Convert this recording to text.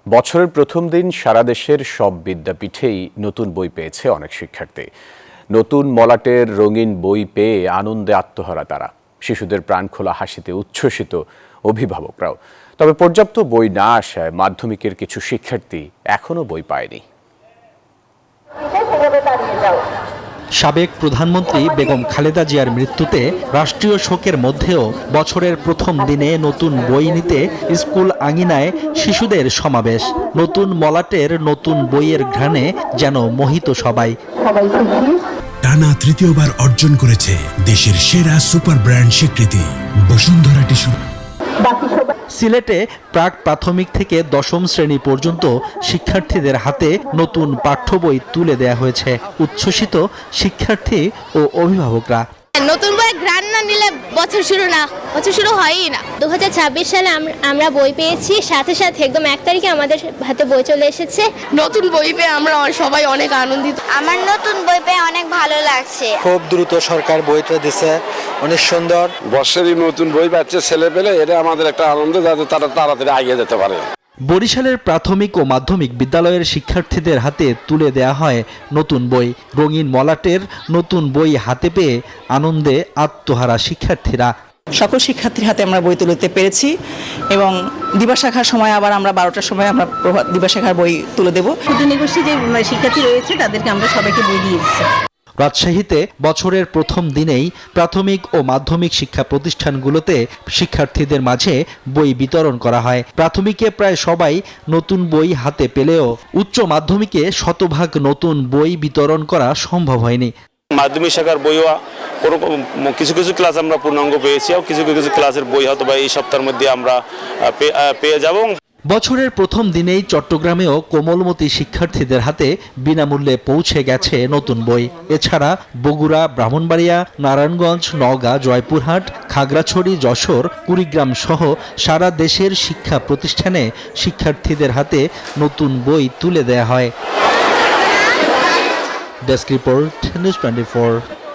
বছরের প্রথম দিন সারা দেশের সব বিদ্যাপীঠেই নতুন বই পেয়েছে অনেক শিক্ষার্থী। নতুন মলাটের রঙিন বই পেয়ে আনন্দে আত্মহারা তারা। শিশুদের প্রাণখোলা হাসিতে উচ্ছ্বসিত অভিভাবকরাও। তবে পর্যাপ্ত বই না আসায় মাধ্যমিকের কিছু শিক্ষার্থী এখনো বই পায়নি। সাবেক প্রধানমন্ত্রী বেগম খালেদা জিয়ার মৃত্যুতে রাষ্ট্রীয় শোকের মধ্যেও বছরের প্রথম দিনে নতুন বই নিতে স্কুল আঙিনায় শিশুদের সমাবেশ। নতুন মলাটের নতুন বইয়ের ঘ্রাণে যেন মোহিত সবাই। টানা তৃতীয়বার অর্জন করেছে দেশের সেরা সুপার ব্র্যান্ড স্বীকৃতি বসুন্ধরা টিস্যু। সিলেটে প্রাক প্রাথমিক থেকে দশম শ্রেণী পর্যন্ত শিক্ষার্থীদের হাতে নতুন পাঠ্য বই তুলে দেয়া হয়েছে। উচ্ছ্বসিত শিক্ষার্থী ও অভিভাবকরা। নতুন বই গ্রান্ট না নিলে বছর শুরু হয়ই না। 2026 সালে আমরা বই পেয়েছি, সাথে সাথে একদম 1 তারিখে আমাদের হাতে বই চলে এসেছে। নতুন বই পেয়ে আমরা সবাই অনেক আনন্দিত। আমার নতুন বই পেয়ে অনেক ভালো লাগছে। খুব দ্রুত সরকার বইটা দিছে, অনেক সুন্দর। বর্ষেরই নতুন বই পাচ্ছে ছেলে পেলে, এটা আমাদের একটা আনন্দ, যাতে তারা তাড়াতাড়ি এগিয়ে যেতে পারে। বরিশালের প্রাথমিক ও মাধ্যমিক বিদ্যালয়ের শিক্ষার্থীদের হাতে তুলে দেয়া হয় নতুন বই। রঙিন মলাটের নতুন বই হাতে পেয়ে আনন্দে আত্মহারা শিক্ষার্থীরা। সকল শিক্ষার্থীর হাতে আমরা বই তুলে দিতে পেরেছি এবং দিবাশাখার সময় আবার আমরা 12টার সময় আমরা দিবাশাখার বই তুলে দেব। ক্ষুদ্র যে শিক্ষার্থী রয়েছে তাদেরকে আমরা সবাইকে বই দিয়ে দিচ্ছি। রাজশাহীতে বছরের প্রথম দিনেই প্রাথমিক ও মাধ্যমিক শিক্ষা প্রতিষ্ঠানগুলোতে শিক্ষার্থীদের মাঝে বই বিতরণ করা হয়। প্রাথমিকে প্রায় সবাই নতুন বই হাতে পেলেও উচ্চ মাধ্যমিকে শতভাগ নতুন বই বিতরণ করা সম্ভব হয়নি। মাধ্যমিক শাখার বইও কিছু কিছু ক্লাস আমরা পূর্ণাঙ্গ পেয়েছি, আর কিছু কিছু ক্লাসের বই হয়তো বা এই সপ্তাহের মধ্যে আমরা পেয়ে যাব। বছরের প্রথম দিনেই চট্টগ্রামেও কোমলমতি শিক্ষার্থীদের হাতে বিনামূল্যে পৌঁছে গেছে নতুন বই। এছাড়া বগুড়া, ব্রাহ্মণবাড়িয়া, নারায়ণগঞ্জ, নওগাঁ, জয়পুরহাট, খাগড়াছড়ি, যশোর, কুড়িগ্রাম সহ সারা দেশের শিক্ষা প্রতিষ্ঠানে শিক্ষার্থীদের হাতে নতুন বই তুলে দেয়া হয়। Desk report, news 24।